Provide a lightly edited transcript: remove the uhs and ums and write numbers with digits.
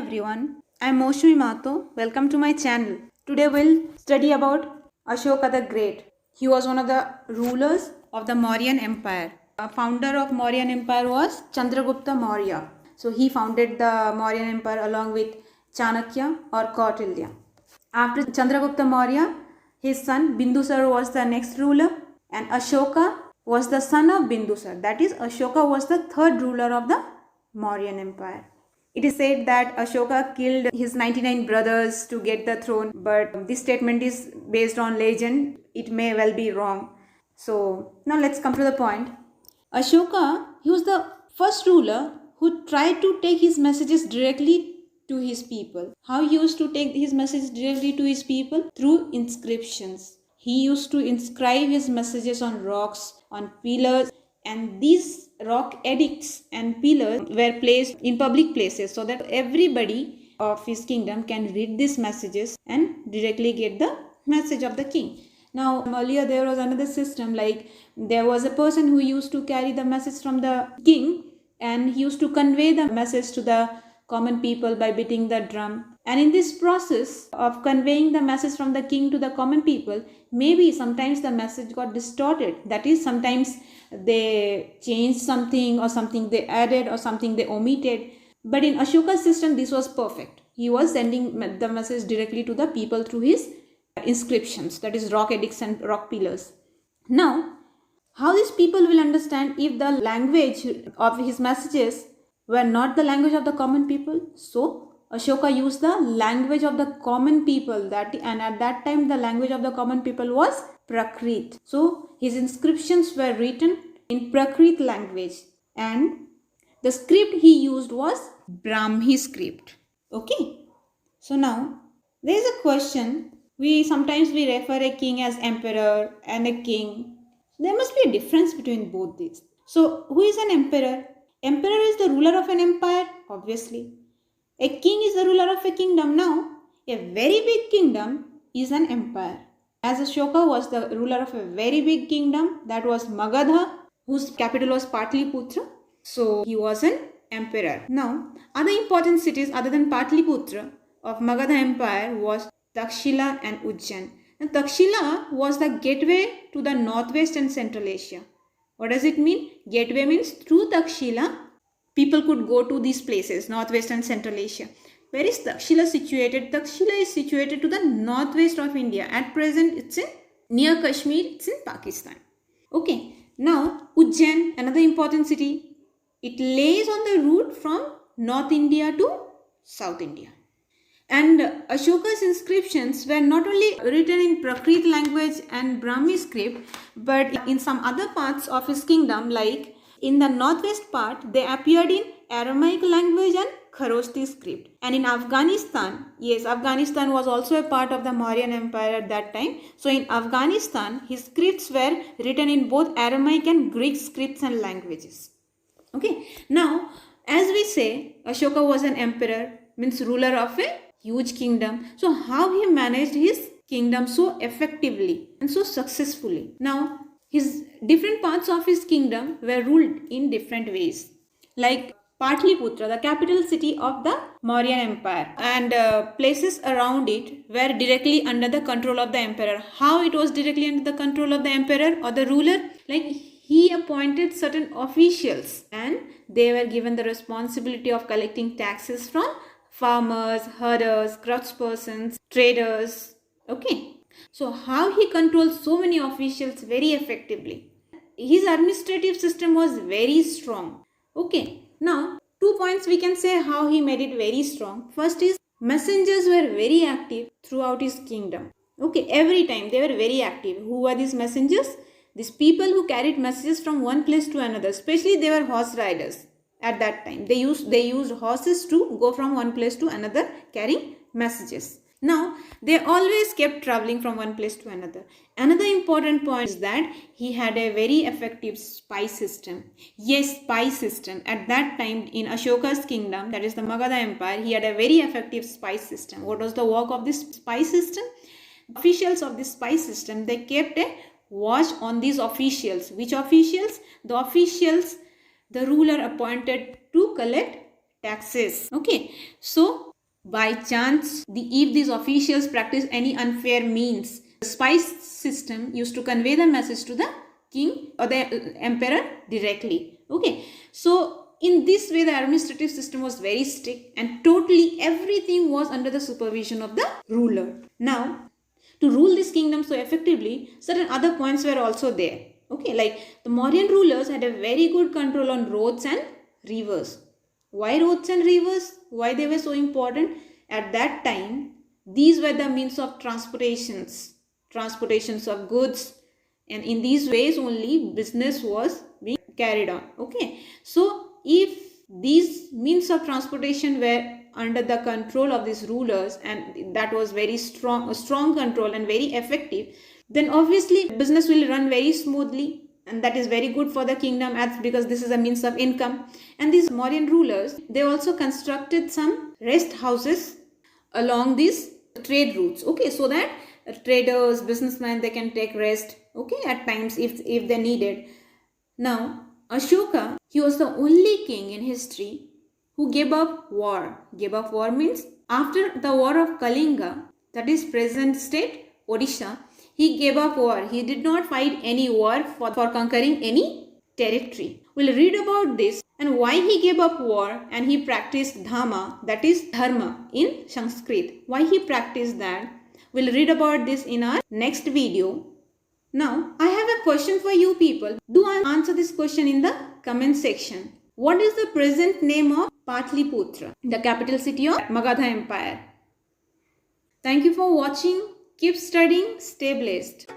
everyone, I am Moshmi Mato. Welcome to my channel. Today we'll study about Ashoka the Great. He was one of the rulers of the Mauryan Empire. The founder of Mauryan Empire was Chandragupta Maurya. So he founded the Mauryan Empire along with Chanakya or Kautilya. After Chandragupta Maurya, his son Bindusar was the next ruler, and Ashoka was the son of Bindusar. That is, Ashoka was the third ruler of the Mauryan Empire. It is said that Ashoka killed his 99 brothers to get the throne, but this statement is based on legend. It may well be wrong. So now let's come to the point. Ashoka, he was the first ruler who tried to take his messages directly to his people. How he used to take his message directly to his people? Through inscriptions. He used to inscribe his messages on rocks, on pillars, and these rock edicts and pillars were placed in public places so that everybody of his kingdom can read these messages and directly get the message of the king. Now, earlier there was another system, like there was a person who used to carry the message from the king, and he used to convey the message to the common people by beating the drum. And in this process of conveying the message from the king to the common people, maybe sometimes the message got distorted. That is, sometimes they changed something, or something they added, or something they omitted. But in Ashoka's system, this was perfect. He was sending the message directly to the people through his inscriptions, that is rock edicts and rock pillars. Now, how these people will understand if the language of his messages were not the language of the common people? So Ashoka used the language of the common people, and at that time the language of the common people was Prakrit. So his inscriptions were written in Prakrit language, and the script he used was Brahmi script. Okay. So now there is a question. Sometimes we refer a king as emperor and a king. There must be a difference between both these. So who is an emperor? Emperor is the ruler of an empire, obviously. A king is the ruler of a kingdom. Now, a very big kingdom is an empire. As Ashoka was the ruler of a very big kingdom, that was Magadha, whose capital was Patliputra. So he was an emperor. Now, other important cities other than Patliputra of Magadha Empire was Takshila and Ujjain. And Takshila was the gateway to the northwest and central Asia. What does it mean? Gateway means through Takshila, people could go to these places, northwest and central Asia. Where is Takshila situated? Takshila is situated to the northwest of India. At present, it's in near Kashmir, it's in Pakistan. Okay, now Ujjain, another important city. It lays on the route from North India to South India. And Ashoka's inscriptions were not only written in Prakrit language and Brahmi script, but in some other parts of his kingdom, like in the northwest part, they appeared in Aramaic language and Kharoshthi script. And in Afghanistan, yes, Afghanistan was also a part of the Mauryan Empire at that time. So in Afghanistan, his scripts were written in both Aramaic and Greek scripts and languages. Okay, now as we say, Ashoka was an emperor, means ruler of a huge kingdom. So how he managed his kingdom so effectively and so successfully? Now, his different parts of his kingdom were ruled in different ways. Like Patliputra, the capital city of the Mauryan Empire, and places around it were directly under the control of the emperor. How it was directly under the control of the emperor or the ruler? Like he appointed certain officials, and they were given the responsibility of collecting taxes from farmers, herders, craftspersons, traders. Okay. So how he controlled so many officials very effectively? His administrative system was very strong. Okay. Now, 2 points we can say how he made it very strong. First is, messengers were very active throughout his kingdom. Okay. Every time they were very active. Who were these messengers? These people who carried messages from one place to another. Especially they were horse riders. At that time, they used horses to go from one place to another carrying messages. Now, they always kept traveling from one place to another. Another important point is that he had a very effective spy system. Yes, spy system. At that time in Ashoka's kingdom, that is the Magadha Empire, he had a very effective spy system. What was the work of this spy system? Officials of this spy system, they kept a watch on these officials. Which officials? The officials the ruler appointed to collect taxes. Okay, so By chance, if these officials practice any unfair means, the spy system used to convey the message to the king or the emperor directly. Okay, so in this way the administrative system was very strict and totally everything was under the supervision of the ruler. Now, to rule this kingdom so effectively, certain other points were also there. Okay, like the Mauryan rulers had a very good control on roads and rivers. Why roads and rivers? Why they were so important? At that time, these were the means of transportations of goods, and in these ways only business was being carried on. Okay, so if these means of transportation were under the control of these rulers and that was very strong control and very effective, then obviously business will run very smoothly, and that is very good for the kingdom as because this is a means of income. And these Mauryan rulers, they also constructed some rest houses along these trade routes, okay, so that traders, businessmen, they can take rest, okay, at times if they needed. Now, Ashoka, he was the only king in history who gave up war. Gave up war means after the war of Kalinga, that is present state Odisha, he gave up war. He did not fight any war for conquering any territory. We'll read about this and why he gave up war and he practiced Dhamma, that is Dharma in Sanskrit. Why he practiced that? We'll read about this in our next video. Now, I have a question for you people. Do answer this question in the comment section. What is the present name of Patliputra, the capital city of Magadha Empire? Thank you for watching. Keep studying. Stay blessed.